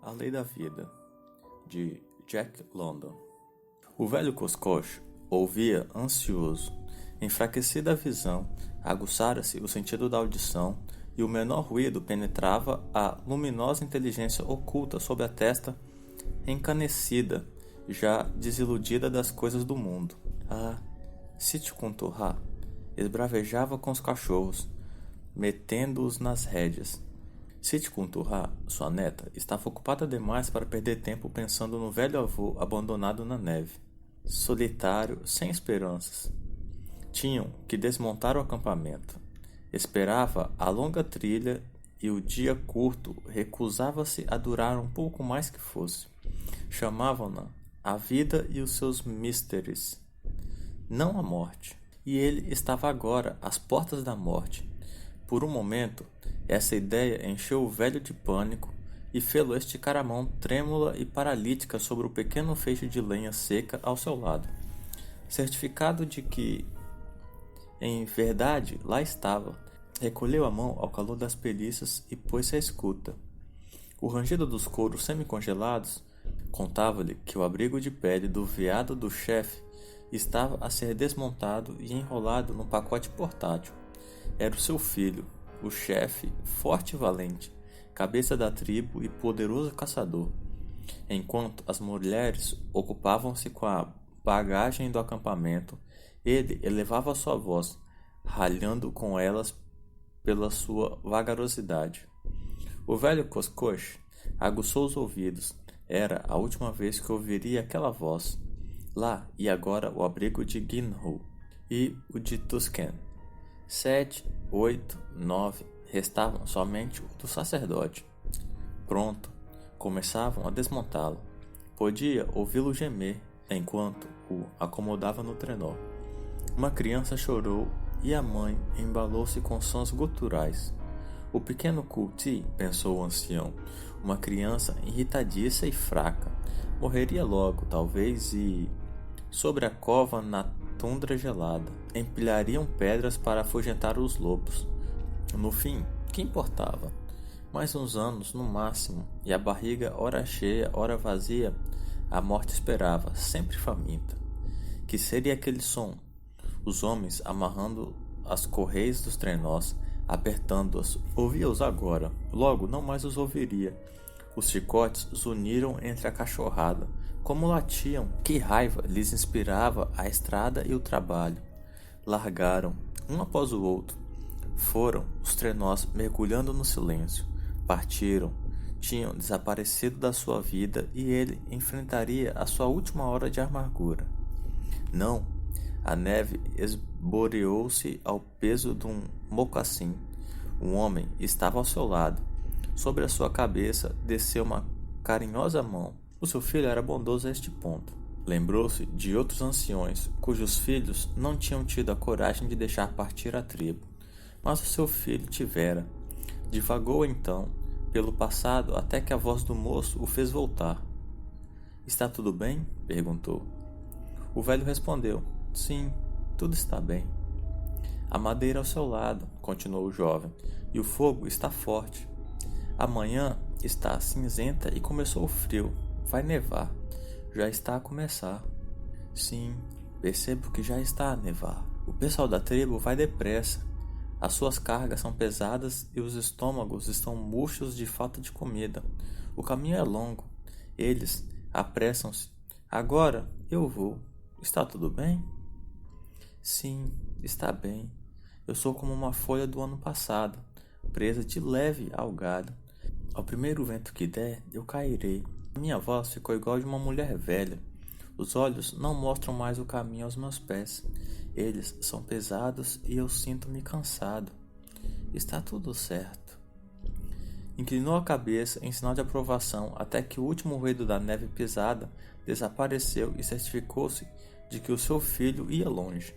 A Lei da Vida, de Jack London. O velho Coscocho ouvia ansioso. Enfraquecida a visão, aguçara-se o sentido da audição, e o menor ruído penetrava a luminosa inteligência oculta sob a testa encanecida, já desiludida das coisas do mundo. Ah, Sitkunturra esbravejava com os cachorros, metendo-os nas rédeas. Sitkunturra, sua neta, estava ocupada demais para perder tempo pensando no velho avô abandonado na neve, solitário, sem esperanças. Tinham que desmontar o acampamento. Esperava a longa trilha e o dia curto recusava-se a durar um pouco mais que fosse. Chamavam-na a vida e os seus misteres, não a morte. E ele estava agora às portas da morte. Por um momento, essa ideia encheu o velho de pânico e fê-lo esticar a mão trêmula e paralítica sobre o pequeno feixe de lenha seca ao seu lado, certificado de que, em verdade, lá estava. Recolheu a mão ao calor das pelícias e pôs-se à escuta. O rangido dos couros semicongelados contava-lhe que o abrigo de pele do veado do chefe estava a ser desmontado e enrolado num pacote portátil. Era o seu filho, o chefe, forte e valente, cabeça da tribo e poderoso caçador. Enquanto as mulheres ocupavam-se com a bagagem do acampamento, ele elevava sua voz, ralhando com elas pela sua vagarosidade. O velho Coscoche aguçou os ouvidos. Era a última vez que ouviria aquela voz. Lá e agora o abrigo de Ginhu e o de Tusken. 7, 8, 9, restavam somente o do sacerdote. Pronto, começavam a desmontá-lo. Podia ouvi-lo gemer enquanto o acomodava no trenó. Uma criança chorou e a mãe embalou-se com sons guturais. O pequeno Kulti, pensou o ancião, uma criança irritadiça e fraca. Morreria logo, talvez, e... sobre a cova na tundra gelada, empilhariam pedras para afugentar os lobos. No fim, que importava? Mais uns anos, no máximo, e a barriga, ora cheia, ora vazia, a morte esperava, sempre faminta. Que seria aquele som? Os homens amarrando as correias dos trenós, apertando-as. Ouvia-os agora, logo não mais os ouviria. Os chicotes zuniram entre a cachorrada. Como latiam, que raiva lhes inspirava a estrada e o trabalho. Largaram, um após o outro. Foram os trenós mergulhando no silêncio. Partiram, tinham desaparecido da sua vida e ele enfrentaria a sua última hora de amargura. Não, a neve esboreou-se ao peso de um mocassim. Um homem estava ao seu lado. Sobre a sua cabeça desceu uma carinhosa mão. O seu filho era bondoso a este ponto. Lembrou-se de outros anciões, cujos filhos não tinham tido a coragem de deixar partir a tribo. Mas o seu filho tivera. Divagou então pelo passado até que a voz do moço o fez voltar. "Está tudo bem?" perguntou. O velho respondeu: "Sim, tudo está bem." "A madeira ao seu lado", continuou o jovem, "e o fogo está forte. Amanhã está cinzenta e começou o frio. Vai nevar. Já está a começar." "Sim, percebo que já está a nevar. O pessoal da tribo vai depressa. As suas cargas são pesadas e os estômagos estão murchos de falta de comida. O caminho é longo. Eles apressam-se. Agora eu vou. Está tudo bem?" "Sim, está bem. Eu sou como uma folha do ano passado, presa de leve ao galho. Ao primeiro vento que der, eu cairei." Minha voz ficou igual de uma mulher velha. Os olhos não mostram mais o caminho aos meus pés. Eles são pesados e eu sinto-me cansado. Está tudo certo. Inclinou a cabeça em sinal de aprovação até que o último ruído da neve pesada desapareceu e certificou-se de que o seu filho ia longe.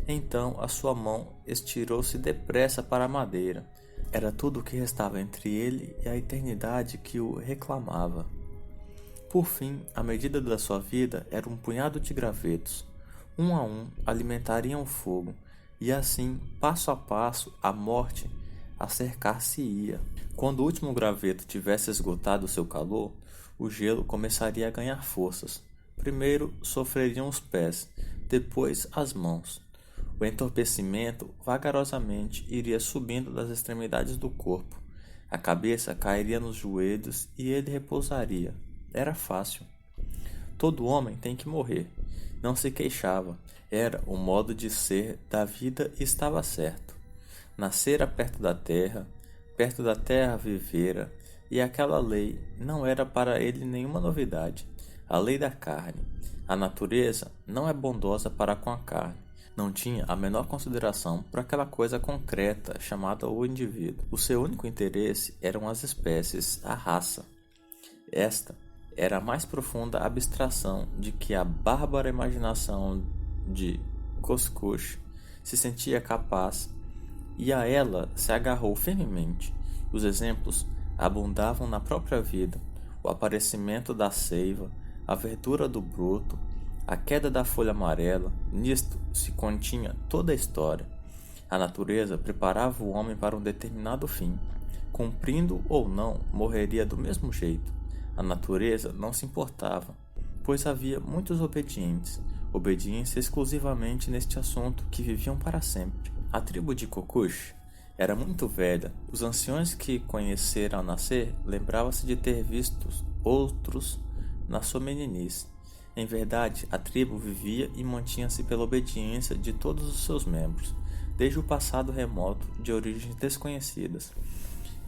Então a sua mão estirou-se depressa para a madeira. Era tudo o que restava entre ele e a eternidade que o reclamava. Por fim, a medida da sua vida era um punhado de gravetos. Um a um alimentariam o fogo, e assim, passo a passo, a morte acercar-se-ia. Quando o último graveto tivesse esgotado seu calor, o gelo começaria a ganhar forças. Primeiro sofreriam os pés, depois as mãos. O entorpecimento vagarosamente iria subindo das extremidades do corpo. A cabeça cairia nos joelhos e ele repousaria. Era fácil. Todo homem tem que morrer. Não se queixava. Era o modo de ser da vida e estava certo. Nascera perto da terra vivera, e aquela lei não era para ele nenhuma novidade. A lei da carne. A natureza não é bondosa para com a carne. Não tinha a menor consideração por aquela coisa concreta chamada o indivíduo. O seu único interesse eram as espécies, a raça. Esta era a mais profunda abstração de que a bárbara imaginação de Koskos se sentia capaz, e a ela se agarrou firmemente. Os exemplos abundavam na própria vida: o aparecimento da seiva, a verdura do broto, a queda da folha amarela. Nisto se continha toda a história. A natureza preparava o homem para um determinado fim. Cumprindo ou não, morreria do mesmo jeito. A natureza não se importava, pois havia muitos obedientes exclusivamente neste assunto, que viviam para sempre. A tribo de Kokush era muito velha. Os anciões que conhecera ao nascer lembravam-se de ter visto outros na sua meninice. Em verdade, a tribo vivia e mantinha-se pela obediência de todos os seus membros, desde o passado remoto, de origens desconhecidas.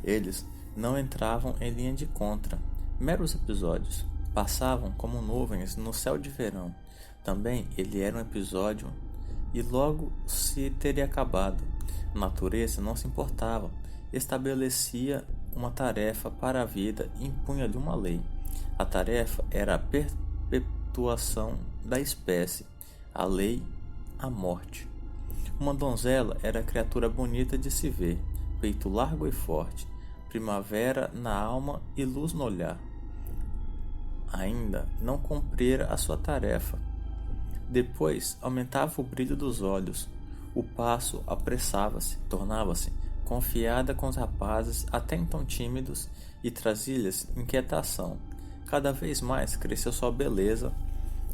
Eles não entravam em linha de contra, meros episódios. Passavam como nuvens no céu de verão. Também ele era um episódio e logo se teria acabado. A natureza não se importava, estabelecia uma tarefa para a vida e impunha-lhe uma lei. A tarefa era a perpetuação da espécie, a lei, a morte. Uma donzela era criatura bonita de se ver, peito largo e forte, primavera na alma e luz no olhar. Ainda não cumprira a sua tarefa. Depois aumentava o brilho dos olhos, o passo apressava-se, tornava-se confiada com os rapazes até então tímidos e trazia-lhes inquietação. Cada vez mais cresceu sua beleza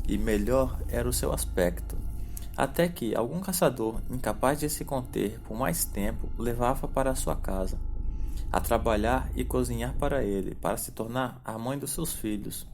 e melhor era o seu aspecto, até que algum caçador, incapaz de se conter por mais tempo, levava para sua casa, a trabalhar e cozinhar para ele, para se tornar a mãe dos seus filhos.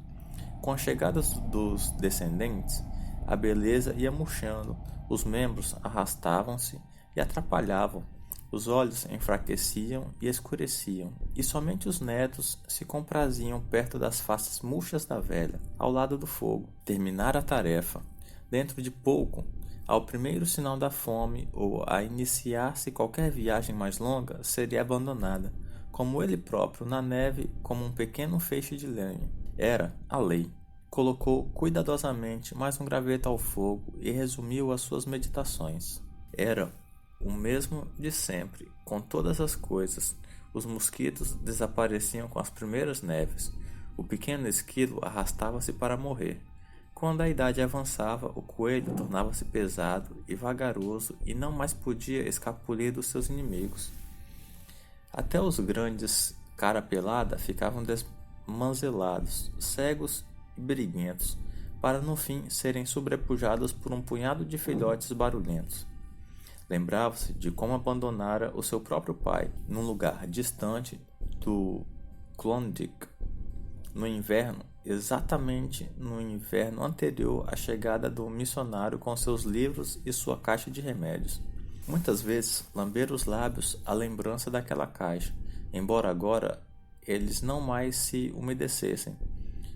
Com a chegada dos descendentes, a beleza ia murchando, os membros arrastavam-se e atrapalhavam, os olhos enfraqueciam e escureciam, e somente os netos se compraziam perto das faces murchas da velha, ao lado do fogo. Terminara a tarefa. Dentro de pouco, ao primeiro sinal da fome ou a iniciar-se qualquer viagem mais longa, seria abandonada, como ele próprio, na neve, como um pequeno feixe de lenha. Era a lei. Colocou cuidadosamente mais um graveto ao fogo e resumiu as suas meditações. Era o mesmo de sempre, com todas as coisas. Os mosquitos desapareciam com as primeiras neves. O pequeno esquilo arrastava-se para morrer. Quando a idade avançava, o coelho tornava-se pesado e vagaroso e não mais podia escapulir dos seus inimigos. Até os grandes cara pelada ficavam desmanzelados, cegos e briguentos, para no fim serem sobrepujados por um punhado de filhotes barulhentos. Lembrava-se de como abandonara o seu próprio pai, num lugar distante do Klondike, no inverno, exatamente no inverno anterior à chegada do missionário com seus livros e sua caixa de remédios. Muitas vezes lambera os lábios à lembrança daquela caixa, embora agora eles não mais se umedecessem.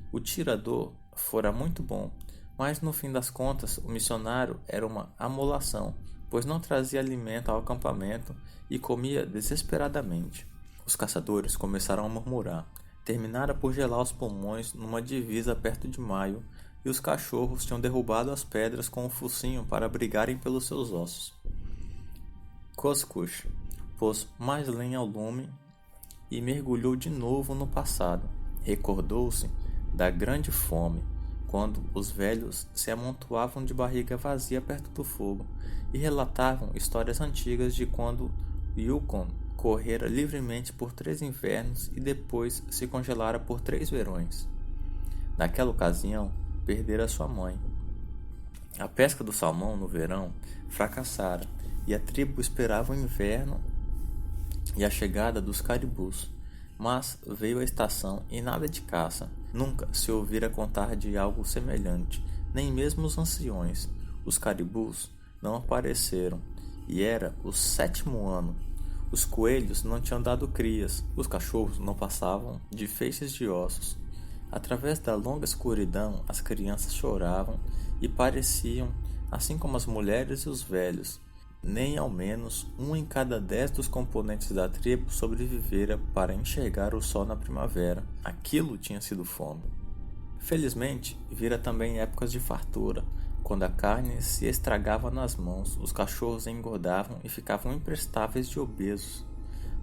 O tirador fora muito bom, mas no fim das contas o missionário era uma amolação, pois não trazia alimento ao acampamento e comia desesperadamente. Os caçadores começaram a murmurar. Terminara por gelar os pulmões numa divisa perto de maio, e os cachorros tinham derrubado as pedras com o focinho para brigarem pelos seus ossos. Koskos pôs mais lenha ao lume e mergulhou de novo no passado. Recordou-se da grande fome, quando os velhos se amontoavam de barriga vazia perto do fogo e relatavam histórias antigas de quando Yukon correra livremente por 3 invernos e depois se congelara por 3 verões. Naquela ocasião, perdera sua mãe. A pesca do salmão no verão fracassara e a tribo esperava o inverno e a chegada dos caribus. Mas veio a estação e nada de caça. Nunca se ouvira contar de algo semelhante, nem mesmo os anciões. Os caribus não apareceram, e era o 7º ano. Os coelhos não tinham dado crias, os cachorros não passavam de feixes de ossos. Através da longa escuridão, as crianças choravam e pareciam, assim como as mulheres e os velhos. Nem ao menos 1 em cada 10 dos componentes da tribo sobrevivera para enxergar o sol na primavera. Aquilo tinha sido fome. Felizmente, vira também épocas de fartura, quando a carne se estragava nas mãos, os cachorros engordavam e ficavam imprestáveis de obesos.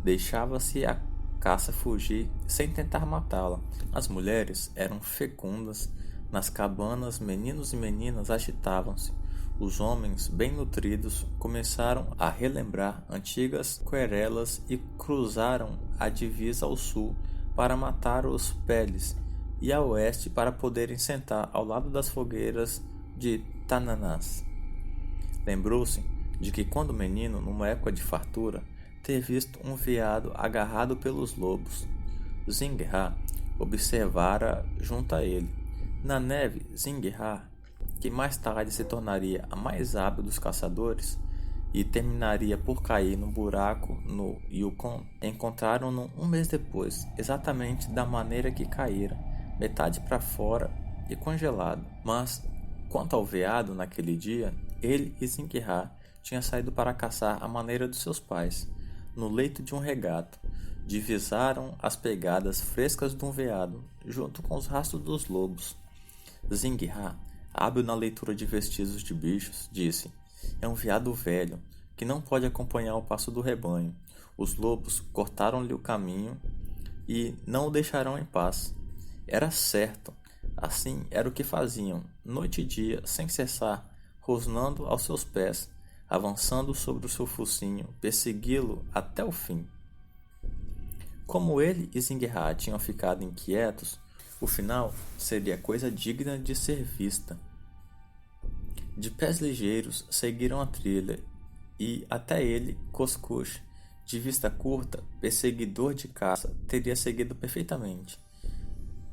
Deixava-se a caça fugir sem tentar matá-la. As mulheres eram fecundas. Nas cabanas, meninos e meninas agitavam-se. Os homens, bem nutridos, começaram a relembrar antigas querelas e cruzaram a divisa ao sul para matar os peles e a oeste para poderem sentar ao lado das fogueiras de Tananás. Lembrou-se de que quando menino, numa época de fartura, ter visto um veado agarrado pelos lobos. Zingha observara junto a ele. Na neve, Zingha, que mais tarde se tornaria a mais hábil dos caçadores e terminaria por cair no buraco no Yukon, encontraram-no um mês depois, exatamente da maneira que caíra, metade para fora e congelado. Mas, quanto ao veado naquele dia, ele e Zingha tinham saído para caçar à maneira dos seus pais, no leito de um regato. Divisaram as pegadas frescas de um veado, junto com os rastros dos lobos. Zingha, hábil na leitura de vestidos de bichos, disse: "É um veado velho, que não pode acompanhar o passo do rebanho. Os lobos cortaram-lhe o caminho e não o deixarão em paz." Era certo. Assim era o que faziam, noite e dia, sem cessar, rosnando aos seus pés, avançando sobre o seu focinho, persegui-lo até o fim. Como ele e Zingha tinham ficado inquietos, o final seria coisa digna de ser vista. De pés ligeiros, seguiram a trilha, e até ele, Coscuche, de vista curta, perseguidor de caça, teria seguido perfeitamente.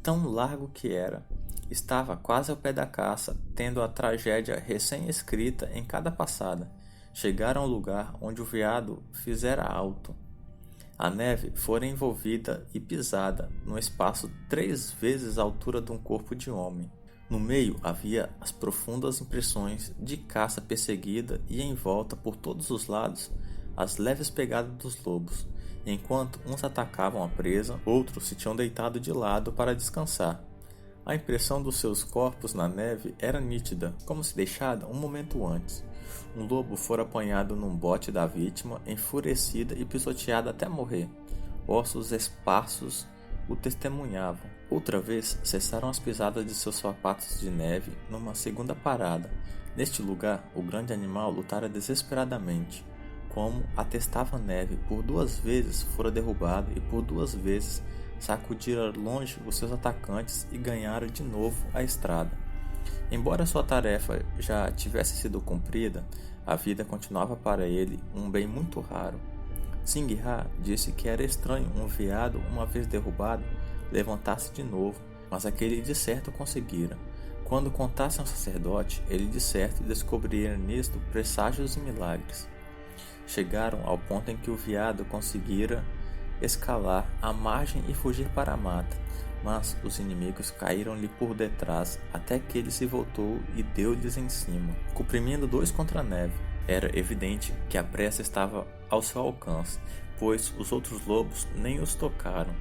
Tão largo que era, estava quase ao pé da caça, tendo a tragédia recém-escrita em cada passada. Chegaram ao lugar onde o veado fizera alto. A neve fora envolvida e pisada num espaço 3 vezes a altura de um corpo de homem. No meio havia as profundas impressões de caça perseguida e em volta, por todos os lados, as leves pegadas dos lobos. Enquanto uns atacavam a presa, outros se tinham deitado de lado para descansar. A impressão dos seus corpos na neve era nítida, como se deixada um momento antes. Um lobo fora apanhado num bote da vítima, enfurecida e pisoteada até morrer. Ossos esparsos o testemunhavam. Outra vez cessaram as pisadas de seus sapatos de neve numa segunda parada. Neste lugar, o grande animal lutara desesperadamente. Como atestava a neve, por 2 vezes fora derrubado e por 2 vezes sacudira longe os seus atacantes e ganhara de novo a estrada. Embora sua tarefa já tivesse sido cumprida, a vida continuava para ele um bem muito raro. Zingha disse que era estranho um veado, uma vez derrubado, levantar-se de novo, mas aquele de certo conseguira. Quando contasse ao sacerdote, ele de certo descobrira nisto presságios e milagres. Chegaram ao ponto em que o veado conseguira escalar a margem e fugir para a mata, mas os inimigos caíram-lhe por detrás até que ele se voltou e deu-lhes em cima, comprimindo 2 contra a neve. Era evidente que a pressa estava ao seu alcance, pois os outros lobos nem os tocaram.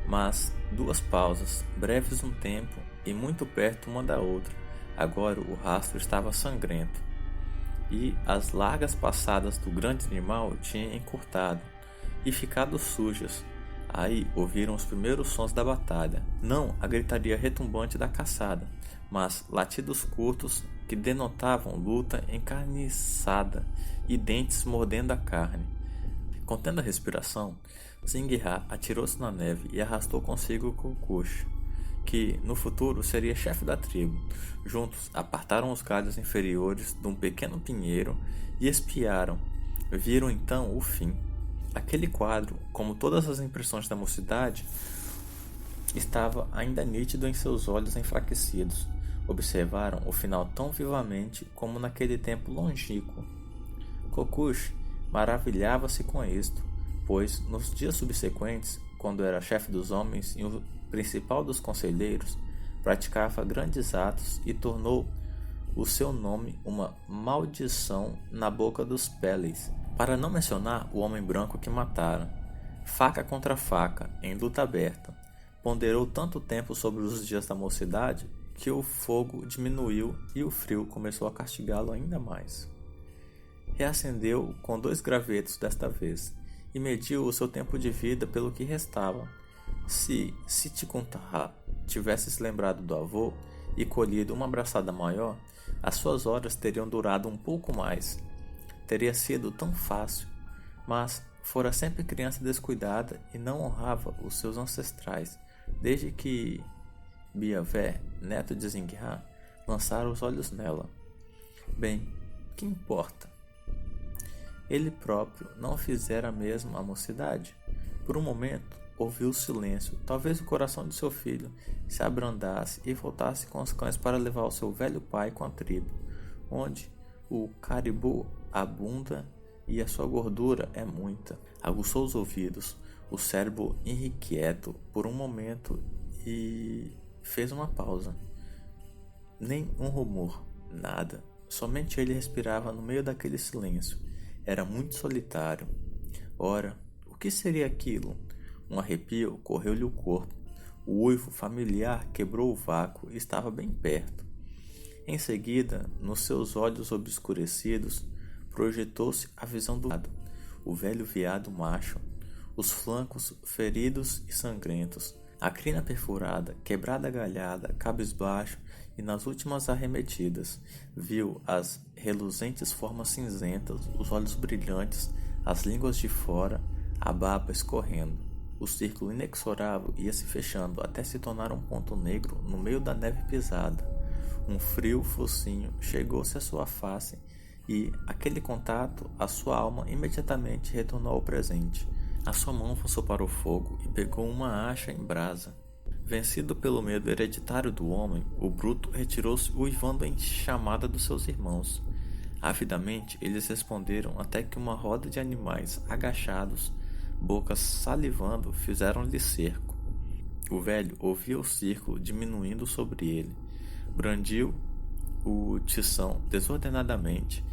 Mas 2 pausas, breves um tempo e muito perto uma da outra. Agora o rastro estava sangrento, e as largas passadas do grande animal tinham encurtado e ficado sujas. Aí ouviram os primeiros sons da batalha, não a gritaria retumbante da caçada, mas latidos curtos que denotavam luta encarniçada e dentes mordendo a carne. Contendo a respiração, Zinghá atirou-se na neve e arrastou consigo Kokush, que no futuro seria chefe da tribo. Juntos apartaram os galhos inferiores de um pequeno pinheiro e espiaram. Viram então o fim. Aquele quadro, como todas as impressões da mocidade, estava ainda nítido em seus olhos enfraquecidos. Observaram o final tão vivamente como naquele tempo longínquo. Kokush maravilhava-se com isto, pois nos dias subsequentes, quando era chefe dos homens e o principal dos conselheiros, praticava grandes atos e tornou o seu nome uma maldição na boca dos Peles, para não mencionar o homem branco que matara. Faca contra faca, em luta aberta, ponderou tanto tempo sobre os dias da mocidade que o fogo diminuiu e o frio começou a castigá-lo ainda mais. Reacendeu com 2 gravetos desta vez e mediu o seu tempo de vida pelo que restava. Se Sitikuntaha tivesse se lembrado do avô e colhido uma abraçada maior, as suas horas teriam durado um pouco mais. Teria sido tão fácil, mas fora sempre criança descuidada e não honrava os seus ancestrais, desde que Biavé, neto de Zinghá, lançara os olhos nela. Bem, que importa? Ele próprio não fizera mesmo a mocidade. Por um momento, ouviu o silêncio. Talvez o coração de seu filho se abrandasse e voltasse com os cães para levar o seu velho pai com a tribo, onde o caribu abunda e a sua gordura é muita. Aguçou os ouvidos, o cérebro irrequieto por um momento e fez uma pausa. Nem um rumor, nada. Somente ele respirava no meio daquele silêncio. Era muito solitário. Ora, o que seria aquilo? Um arrepio correu-lhe o corpo. O uivo familiar quebrou o vácuo e estava bem perto. Em seguida, nos seus olhos obscurecidos, projetou-se a visão do gado, o velho veado macho, os flancos feridos e sangrentos, a crina perfurada, quebrada galhada, cabisbaixo e nas últimas arremetidas. Viu as reluzentes formas cinzentas, os olhos brilhantes, as línguas de fora, a baba escorrendo. O círculo inexorável ia se fechando até se tornar um ponto negro no meio da neve pisada. Um frio focinho chegou-se à sua face e, aquele contato, a sua alma imediatamente retornou ao presente. A sua mão avançou para o fogo e pegou uma acha em brasa. Vencido pelo medo hereditário do homem, o bruto retirou-se uivando em chamada dos seus irmãos. Avidamente, eles responderam até que uma roda de animais agachados, bocas salivando, fizeram-lhe cerco. O velho ouvia o círculo diminuindo sobre ele. Brandiu o tição desordenadamente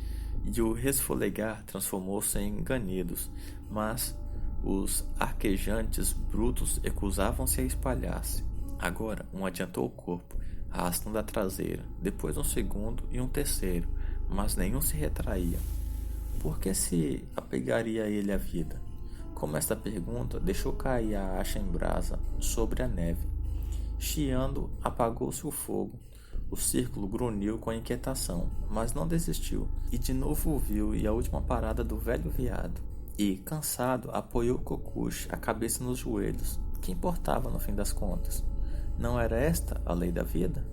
e o resfolegar transformou-se em ganidos, mas os arquejantes brutos recusavam-se a espalhar-se. Agora um adiantou o corpo, arrastando a traseira, depois um segundo e um terceiro, mas nenhum se retraía. Por que se apegaria a ele a vida? Como esta pergunta deixou cair a acha em brasa sobre a neve. Chiando, apagou-se o fogo. O círculo grunhiu com inquietação, mas não desistiu, e de novo ouviu a última parada do velho veado. E, cansado, apoiou Kokush a cabeça nos joelhos. Que importava no fim das contas? Não era esta a lei da vida?